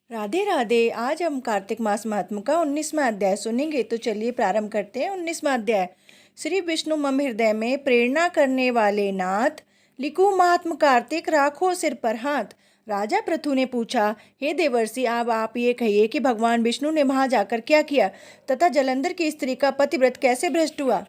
राधे राधे। आज हम कार्तिक मास महात्म का 19वां अध्याय सुनेंगे। तो चलिए प्रारंभ करते हैं। 19वां अध्याय। श्री विष्णु मम हृदय में प्रेरणा करने वाले नाथ, लिखो महात्म कार्तिक, राखो सिर पर हाथ। राजा पृथु ने पूछा, हे देवर्षि, अब आप ये कहिए कि भगवान विष्णु ने वहां जाकर क्या किया तथा जलंधर की स्त्री का पतिव्रत कैसे भ्रष्ट हुआ।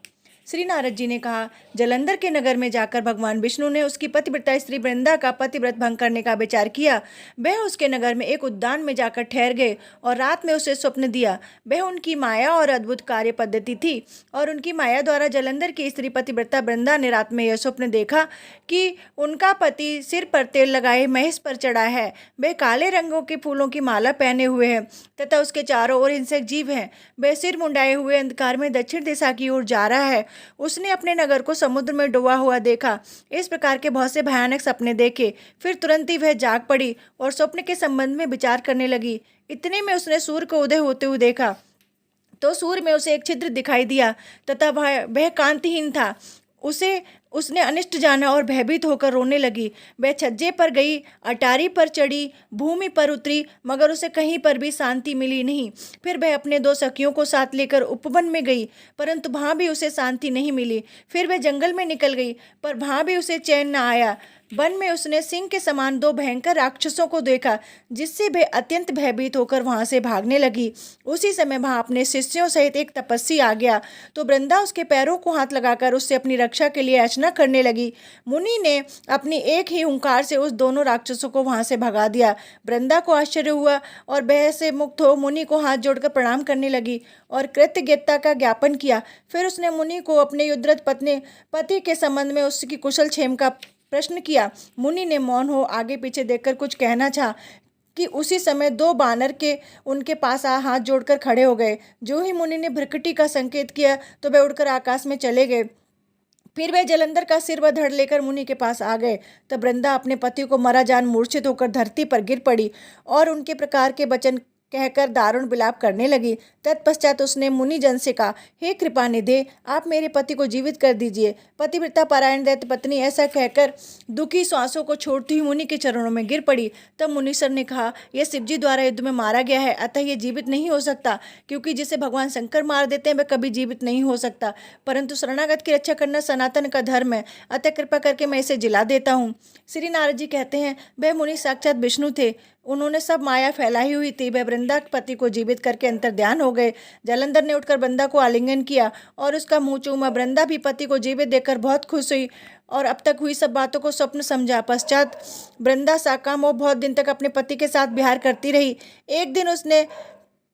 श्री नारद जी ने कहा, जलंधर के नगर में जाकर भगवान विष्णु ने उसकी पतिव्रता स्त्री वृंदा का पतिव्रत भंग करने का विचार किया। वह उसके नगर में एक उद्यान में जाकर ठहर गए और रात में उसे स्वप्न दिया। वह उनकी माया और अद्भुत कार्य पद्धति थी और उनकी माया द्वारा जलंधर की स्त्री पतिव्रता वृंदा ने रात में यह स्वप्न देखा कि उनका पति सिर पर तेल लगाए महेश पर चढ़ा है। वह काले रंगों के फूलों की माला पहने हुए है तथा उसके चारों ओर हिंसक जीव हैं। वह सिर मुंडाए हुए अंधकार में दक्षिण दिशा की ओर जा रहा है। उसने अपने नगर को समुद्र में डूबा हुआ देखा। इस प्रकार के बहुत से भयानक सपने देखे। फिर तुरंत ही वह जाग पड़ी और स्वप्न के संबंध में विचार करने लगी। इतने में उसने सूर्य को उदय होते हुए देखा तो सूर्य में उसे एक छिद्र दिखाई दिया तथा वह कांतिहीन था। उसने अनिष्ट जाना और भयभीत होकर रोने लगी। वह छज्जे पर गई, अटारी पर चढ़ी, भूमि पर उतरी, मगर उसे कहीं पर भी शांति मिली नहीं। फिर वह अपने दो सखियों को साथ लेकर उपवन में गई, परंतु वहां भी उसे शांति नहीं मिली। फिर वह जंगल में निकल गई, पर वहां भी उसे चैन न आया। वन में उसने सिंह के समान दो भयंकर राक्षसों को देखा, जिससे वह अत्यंत भयभीत होकर वहां से भागने लगी। उसी समय वहां अपने शिष्यों सहित एक तपस्वी आ गया तो वृंदा उसके पैरों को हाथ लगाकर उससे अपनी रक्षा के लिए याचना करने लगी। मुनि ने अपनी एक ही हुंकार से उस दोनों राक्षसों को वहां से भगा दिया। वृंदा को आश्चर्य हुआ और भय से मुक्त हो मुनि को हाथ जोड़कर प्रणाम करने लगी और कृतज्ञता का ज्ञापन किया। फिर उसने मुनि को अपने युद्धरत पति के संबंध में उसकी कुशल क्षेम का प्रश्न किया। मुनि ने मौन हो आगे पीछे देखकर कुछ कहना चाहा कि उसी समय दो बानर के उनके पास हाथ जोड़कर खड़े हो गए। जो ही मुनि ने भ्रकुटी का संकेत किया तो वे उड़कर आकाश में चले गए। फिर वे जलंधर का सिर व धड़ लेकर मुनि के पास आ गए। तब वृंदा अपने पति को मरा जान मूर्छित होकर धरती पर गिर पड़ी और उनके प्रकार के वचन कहकर दारुण विलाप करने लगी। तत्पश्चात उसने मुनि जन से कहा, हे कृपा निधे, आप मेरे पति को जीवित कर दीजिए। पतिव्रता पारायण दैत्य पत्नी ऐसा कहकर दुखी श्वासों को छोड़ती हुई मुनि के चरणों में गिर पड़ी। तब मुनीश्वर ने कहा, यह शिवजी द्वारा युद्ध में मारा गया है, अतः यह जीवित नहीं हो सकता, क्योंकि जिसे भगवान शंकर मार देते हैं वह कभी जीवित नहीं हो सकता। परंतु शरणागत की रक्षा करना सनातन का धर्म है, अतः कृपा करके मैं इसे जिला देता हूँ। श्री नारद जी कहते हैं, वह मुनि साक्षात विष्णु थे। उन्होंने सब माया फैलाई हुई थी। वह वृंदा के पति को जीवित करके अंतर्ध्यान हो गए। जलंधर ने उठकर वृंदा को आलिंगन किया और उसका मुंह चूमा। वृंदा भी पति को जीवित देखकर बहुत खुश हुई और अब तक हुई सब बातों को स्वप्न समझा। पश्चात वृंदा साकाम वो बहुत दिन तक अपने पति के साथ विहार करती रही। एक दिन उसने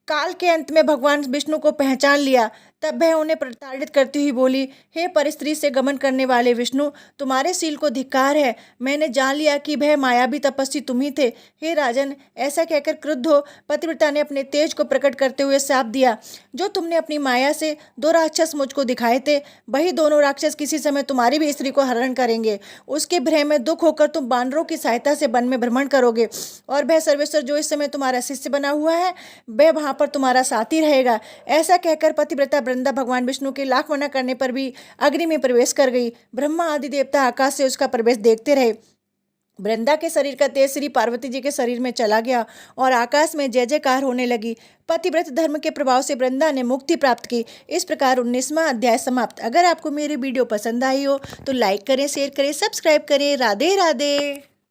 काल के अंत में भगवान विष्णु को पहचान लिया। तब वह उन्हें प्रताड़ित करती हुई बोली, हे परस्त्री से गमन करने वाले विष्णु, तुम्हारे शील को धिक्कार है। मैंने जान लिया कि वह मायावी तपस्वी तुम ही थे। हे राजन, ऐसा कहकर क्रुद्ध हो पतिव्रता ने अपने तेज को प्रकट करते हुए शाप दिया, जो तुमने अपनी माया से दो राक्षस मुझको दिखाए थे, वही दोनों राक्षस किसी समय तुम्हारी भी स्त्री को हरण करेंगे। उसके भ्रम में दुख होकर तुम बानरों की सहायता से वन में भ्रमण करोगे और वह सर्वेश्वर जो इस समय तुम्हारा शिष्य बना हुआ है, वह वहां पर तुम्हारा साथी रहेगा। ऐसा कहकर पतिव्रता वृंदा भगवान विष्णु के लाख मना करने पर भी अग्नि में प्रवेश कर गई। ब्रह्मा आदि देवता आकाश से उसका प्रवेश देखते रहे। वृंदा के शरीर का तेज श्री पार्वती जी के शरीर में चला गया और आकाश में जय जयकार होने लगी। पतिव्रत धर्म के प्रभाव से वृंदा ने मुक्ति प्राप्त की। इस प्रकार 19वां अध्याय समाप्त। अगर आपको मेरी वीडियो पसंद आई हो तो लाइक करें, शेयर करें, सब्सक्राइब करें। राधे राधे।